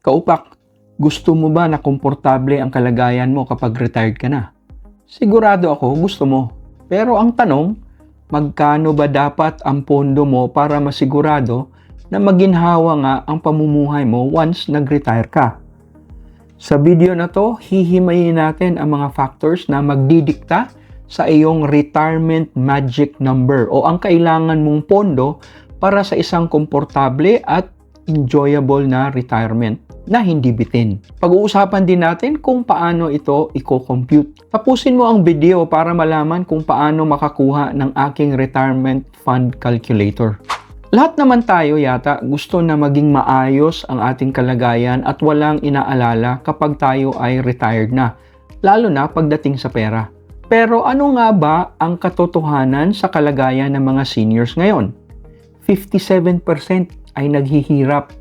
Kaupak, gusto mo ba na komportable ang kalagayan mo kapag retired ka na? Sigurado ako gusto mo. Pero ang tanong, magkano ba dapat ang pondo mo para masigurado na maginhawa nga ang pamumuhay mo once nag-retire ka? Sa video na to, hihimayin natin ang mga factors na magdidikta sa iyong retirement magic number o ang kailangan mong pondo para sa isang komportable at enjoyable na retirement na hindi bitin. Pag-uusapan din natin kung paano ito i-compute. Tapusin mo ang video para malaman kung paano makakuha ng aking retirement fund calculator. Lahat naman tayo yata gusto na maging maayos ang ating kalagayan at walang inaalala kapag tayo ay retired na, lalo na pagdating sa pera. Pero ano nga ba ang katotohanan sa kalagayan ng mga seniors ngayon? 57% ay naghihirap,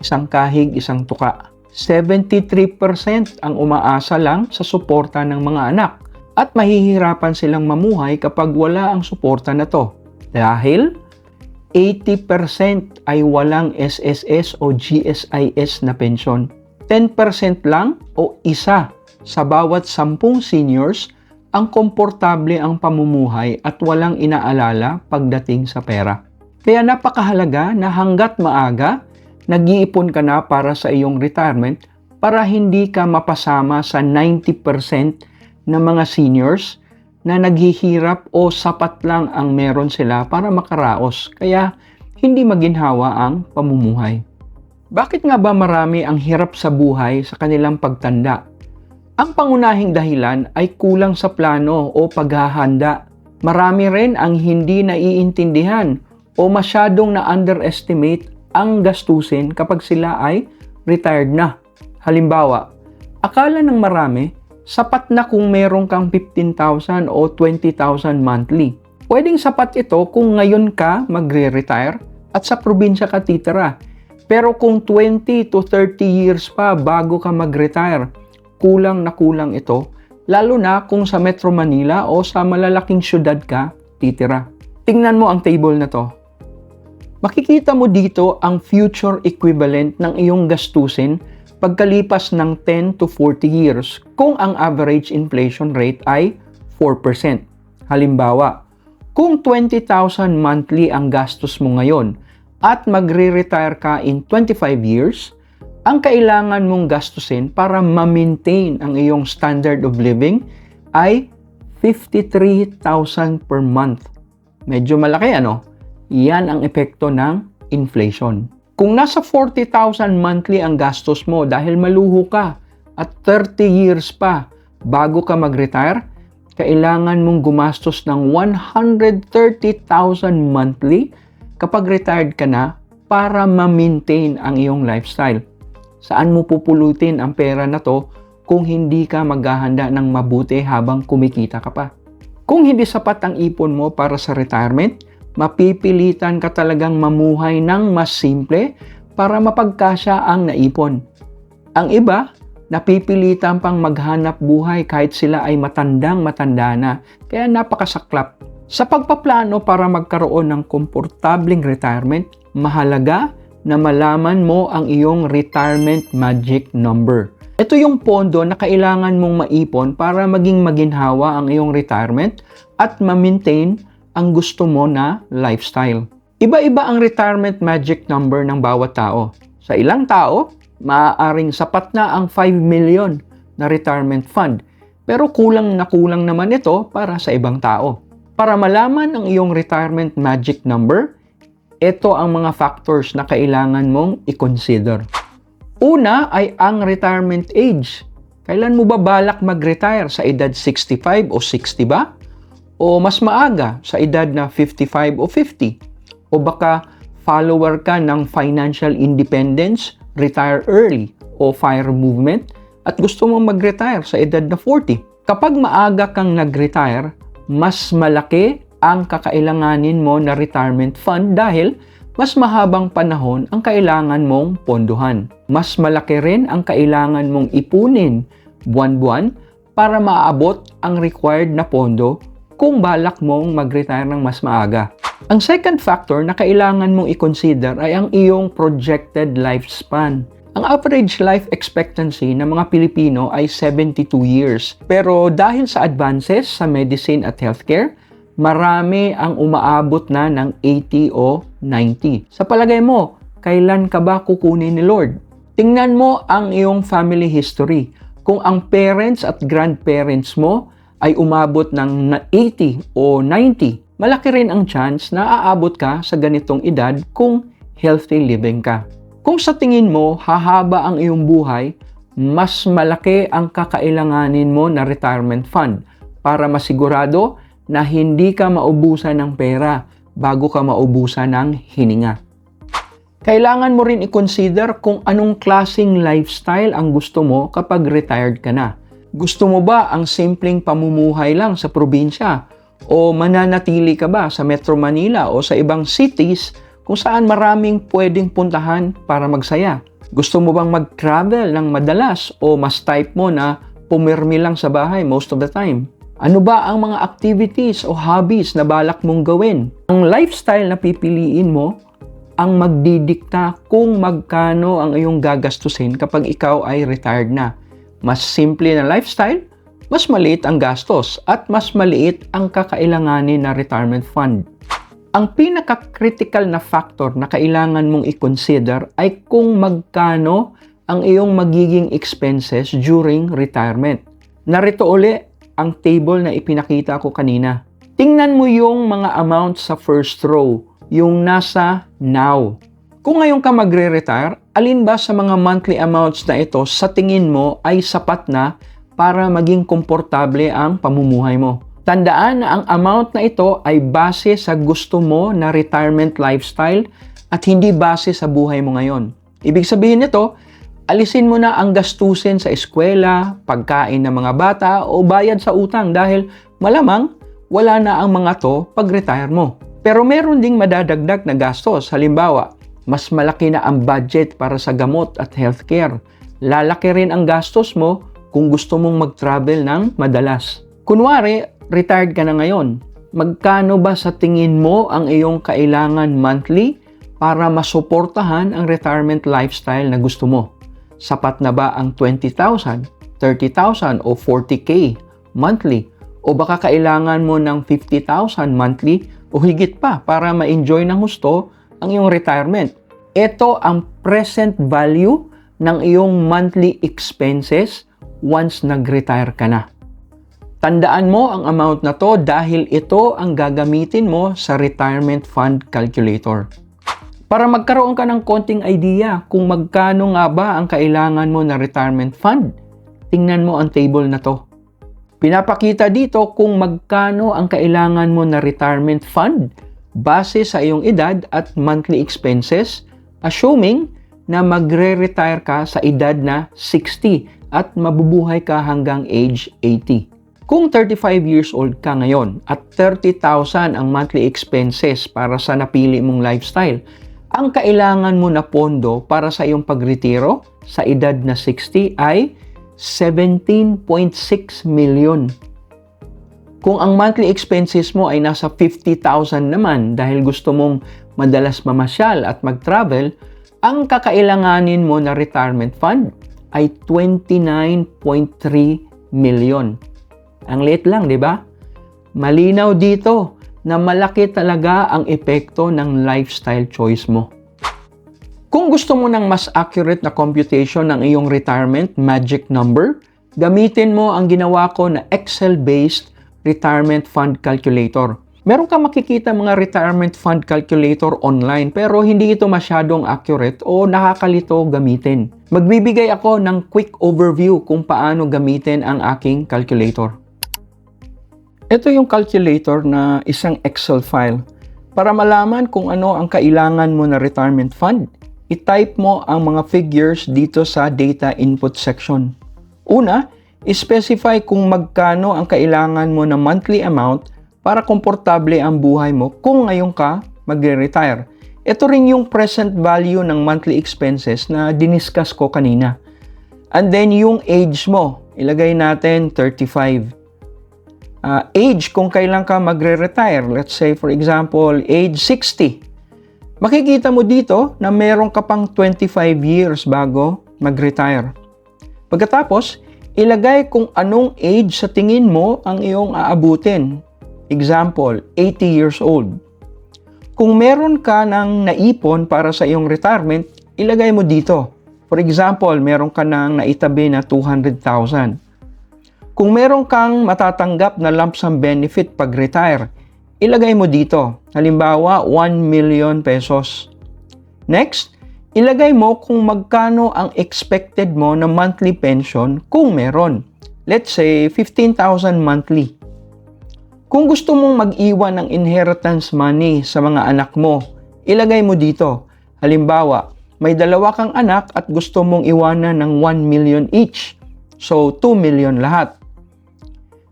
isang kahig, isang tuka. 73% ang umaasa lang sa suporta ng mga anak at mahihirapan silang mamuhay kapag wala ang suporta na to. Dahil 80% ay walang SSS o GSIS na pensyon. 10% lang o isa sa bawat 10 seniors ang komportable ang pamumuhay at walang inaalala pagdating sa pera. Kaya napakahalaga na hanggat maaga, nag-iipon ka na para sa iyong retirement para hindi ka mapasama sa 90% ng mga seniors na naghihirap o sapat lang ang meron sila para makaraos. Kaya hindi maginhawa ang pamumuhay. Bakit nga ba marami ang hirap sa buhay sa kanilang pagtanda? Ang pangunahing dahilan ay kulang sa plano o paghahanda. Marami rin ang hindi naiintindihan o masyadong na-underestimate ang gastusin kapag sila ay retired na. Halimbawa, akala ng marami, sapat na kung meron kang 15,000 o 20,000 monthly. Pwedeng sapat ito kung ngayon ka magre-retire at sa probinsya ka titira. Pero kung 20 to 30 years pa bago ka mag-retire, kulang na kulang ito, lalo na kung sa Metro Manila o sa malalaking syudad ka titira. Tingnan mo ang table na to. Makikita mo dito ang future equivalent ng iyong gastusin pagkalipas ng 10 to 40 years kung ang average inflation rate ay 4%. Halimbawa, kung 20,000 monthly ang gastos mo ngayon at magre-retire ka in 25 years, ang kailangan mong gastusin para ma-maintain ang iyong standard of living ay 53,000 per month. Medyo malaki ano? Yan ang epekto ng inflation. Kung nasa 40,000 monthly ang gastos mo dahil maluho ka at 30 years pa bago ka mag-retire, kailangan mong gumastos ng 130,000 monthly kapag retired ka na para ma-maintain ang iyong lifestyle. Saan mo pupulutin ang pera na to kung hindi ka maghahanda ng mabuti habang kumikita ka pa? Kung hindi sapat ang ipon mo para sa retirement, mapipilitan ka talagang mamuhay ng mas simple para mapagkasya ang naipon. Ang iba, napipilitan pang maghanap buhay kahit sila ay matandang-matanda na, kaya napakasaklap. Sa pagpaplano para magkaroon ng komportabling retirement, mahalaga na malaman mo ang iyong retirement magic number. Ito yung pondo na kailangan mong maipon para maging maginhawa ang iyong retirement at ma-maintain ang gusto mo na lifestyle. Iba-iba ang retirement magic number ng bawat tao. Sa ilang tao, maaaring sapat na ang 5 million na retirement fund, pero kulang na kulang naman ito para sa ibang tao. Para malaman ang iyong retirement magic number, ito ang mga factors na kailangan mong i-consider. Una ay ang retirement age. Kailan mo ba balak mag-retire? Sa edad 65 o 60 ba? O mas maaga sa edad na 55 o 50? O baka follower ka ng financial independence, retire early o FIRE movement at gusto mong mag-retire sa edad na 40? Kapag maaga kang nag-retire, mas malaki ang kakailanganin mo na retirement fund dahil mas mahabang panahon ang kailangan mong ponduhan. Mas malaki rin ang kailangan mong ipunin buwan-buwan para maabot ang required na pondo kung balak mong mag-retire ng mas maaga. Ang second factor na kailangan mong i-consider ay ang iyong projected lifespan. Ang average life expectancy ng mga Pilipino ay 72 years. Pero dahil sa advances sa medicine at healthcare, marami ang umaabot na ng 80 o 90. Sa palagay mo, kailan ka ba kukunin ni Lord? Tingnan mo ang iyong family history. Kung ang parents at grandparents mo ay umabot ng 80 o 90, malaki rin ang chance na aabot ka sa ganitong edad kung healthy living ka. Kung sa tingin mo hahaba ang iyong buhay, mas malaki ang kakailanganin mo na retirement fund para masigurado na hindi ka maubusan ng pera bago ka maubusan ng hininga. Kailangan mo rin i-consider kung anong klaseng lifestyle ang gusto mo kapag retired ka na. Gusto mo ba ang simpleng pamumuhay lang sa probinsya? O mananatili ka ba sa Metro Manila o sa ibang cities kung saan maraming pwedeng puntahan para magsaya? Gusto mo bang mag-travel ng madalas o mas type mo na pumirmi lang sa bahay most of the time? Ano ba ang mga activities o hobbies na balak mong gawin? Ang lifestyle na pipiliin mo ang magdidikta kung magkano ang iyong gagastusin kapag ikaw ay retired na. Mas simple na lifestyle, mas maliit ang gastos at mas maliit ang kakailanganin na retirement fund. Ang pinaka-critical na factor na kailangan mong i-consider ay kung magkano ang iyong magiging expenses during retirement. Narito uli ang table na ipinakita ko kanina. Tingnan mo yung mga amount sa first row, yung nasa now. Kung ngayon ka magre-retire, alin ba sa mga monthly amounts na ito sa tingin mo ay sapat na para maging komportable ang pamumuhay mo? Tandaan na ang amount na ito ay base sa gusto mo na retirement lifestyle at hindi base sa buhay mo ngayon. Ibig sabihin nito, alisin mo na ang gastusin sa eskwela, pagkain ng mga bata o bayad sa utang dahil malamang wala na ang mga to pag-retire mo. Pero meron ding madadagdag na gastos. Halimbawa, mas malaki na ang budget para sa gamot at healthcare. Lalaki rin ang gastos mo kung gusto mong mag-travel ng madalas. Kunwari, retired ka na ngayon. Magkano ba sa tingin mo ang iyong kailangan monthly para masuportahan ang retirement lifestyle na gusto mo? Sapat na ba ang 20,000, 30,000 o 40K monthly? O baka kailangan mo ng 50,000 monthly o higit pa para ma-enjoy ng gusto ang iyong retirement? Ito ang present value ng iyong monthly expenses once nag-retire ka na. Tandaan mo ang amount na to dahil ito ang gagamitin mo sa retirement fund calculator. Para magkaroon ka ng konting idea kung magkano nga ba ang kailangan mo na retirement fund, tingnan mo ang table na to. Pinapakita dito kung magkano ang kailangan mo na retirement fund base sa iyong edad at monthly expenses, assuming na magre-retire ka sa edad na 60 at mabubuhay ka hanggang age 80. Kung 35 years old ka ngayon at 30,000 ang monthly expenses para sa napili mong lifestyle, ang kailangan mo na pondo para sa iyong pagretiro sa edad na 60 ay 17.6 million. Kung ang monthly expenses mo ay nasa 50,000 naman dahil gusto mong madalas mamasyal at mag-travel, ang kakailanganin mo na retirement fund ay 29.3 million. Ang liit lang, di ba? Malinaw dito na malaki talaga ang epekto ng lifestyle choice mo. Kung gusto mo ng mas accurate na computation ng iyong retirement magic number, gamitin mo ang ginawa ko na Excel-based retirement fund calculator. Meron ka makikita mga retirement fund calculator online pero hindi ito masyadong accurate o nakakalito gamitin. Magbibigay ako ng quick overview kung paano gamitin ang aking calculator. Ito yung calculator na isang Excel file. Para malaman kung ano ang kailangan mo na retirement fund, i-type mo ang mga figures dito sa data input section. Una, i-specify kung magkano ang kailangan mo na monthly amount para komportable ang buhay mo kung ngayon ka magre-retire. Ito rin yung present value ng monthly expenses na diniscuss ko kanina. And then yung age mo, ilagay natin 35. Age kung kailan ka magre-retire. Let's say for example, age 60. Makikita mo dito na meron ka pang 25 years bago mag-retire. Pagkatapos, ilagay kung anong age sa tingin mo ang iyong aabutin. Example, 80 years old. Kung meron ka ng naipon para sa iyong retirement, ilagay mo dito. For example, meron ka ng naitabi na 200,000. Kung meron kang matatanggap na lump sum benefit pag retire, ilagay mo dito. Halimbawa, 1 million pesos. Next, ilagay mo kung magkano ang expected mo na monthly pension kung meron. Let's say, 15,000 monthly. Kung gusto mong mag-iwan ng inheritance money sa mga anak mo, ilagay mo dito. Halimbawa, may dalawa kang anak at gusto mong iwanan ng 1 million each. So, 2 million lahat.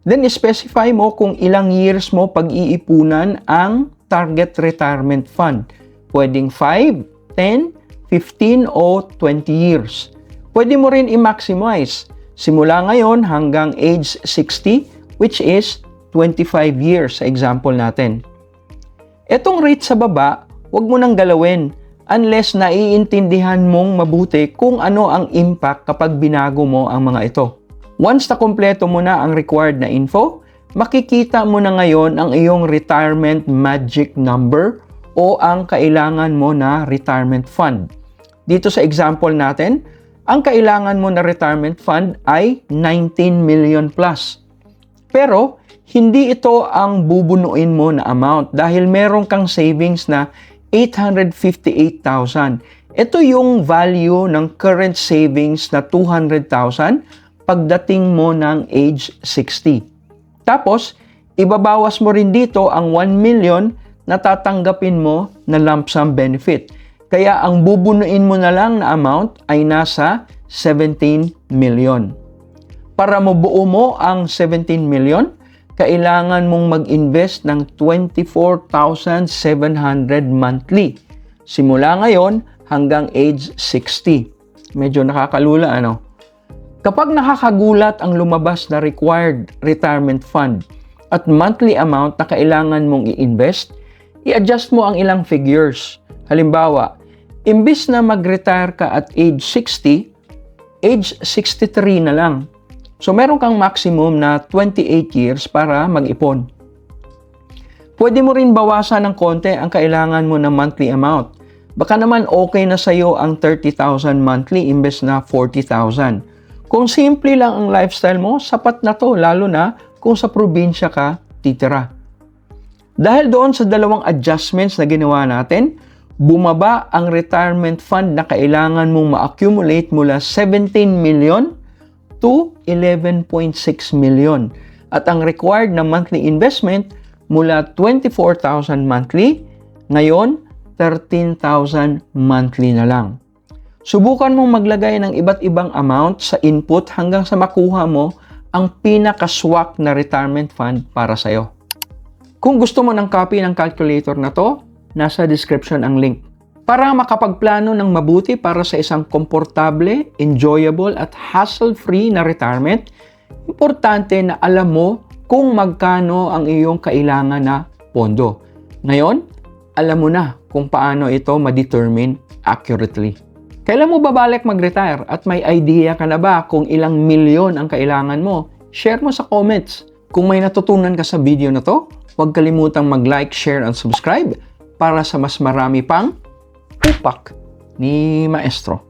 Then, specify mo kung ilang years mo pag-iipunan ang target retirement fund. Pwedeng 5, 10, 15 o 20 years. Pwede mo rin i-maximize. Simula ngayon hanggang age 60, which is 25 years sa example natin. Etong rate sa baba, huwag mo nang galawin unless naiintindihan mong mabuti kung ano ang impact kapag binago mo ang mga ito. Once na kumpleto mo na ang required na info, makikita mo na ngayon ang iyong retirement magic number o ang kailangan mo na retirement fund. Dito sa example natin, ang kailangan mo na retirement fund ay 19 million plus. Pero, hindi ito ang bubunuin mo na amount dahil meron kang savings na 858,000. Ito yung value ng current savings na 200,000 pagdating mo ng age 60. Tapos, ibabawas mo rin dito ang 1 million na tatanggapin mo na lump sum benefit. Kaya ang bubunuin mo na lang na amount ay nasa 17 million. Para mabuo mo ang 17 million, kailangan mong mag-invest ng 24,700 monthly. Simula ngayon hanggang age 60. Medyo nakakalula, ano? Kapag nakakagulat ang lumabas na required retirement fund at monthly amount na kailangan mong i-invest, i-adjust mo ang ilang figures. Halimbawa, imbis na mag-retire ka at age 60, age 63 na lang. So, meron kang maximum na 28 years para mag-ipon. Pwede mo rin bawasan ng konti ang kailangan mo na monthly amount. Baka naman okay na sa'yo ang 30,000 monthly imbes na 40,000. Kung simple lang ang lifestyle mo, sapat na to, lalo na kung sa probinsya ka titira. Dahil doon sa dalawang adjustments na ginawa natin, bumaba ang retirement fund na kailangan mong ma-accumulate mula 17 million to 11.6 million. At ang required na monthly investment mula 24,000 monthly, ngayon 13,000 monthly na lang. Subukan mong maglagay ng iba't ibang amount sa input hanggang sa makuha mo ang pinaka-swak na retirement fund para sa'yo. Kung gusto mo ng copy ng calculator na to, nasa description ang link. Para makapagplano ng mabuti para sa isang komportable, enjoyable at hassle-free na retirement, importante na alam mo kung magkano ang iyong kailangan na pondo. Ngayon, alam mo na kung paano ito ma-determine accurately. Kailan mo babalik mag-retire at may idea ka na ba kung ilang milyon ang kailangan mo? Share mo sa comments. Kung may natutunan ka sa video na to, huwag kalimutang mag-like, share, and subscribe para sa mas marami pang upak ni Maestro.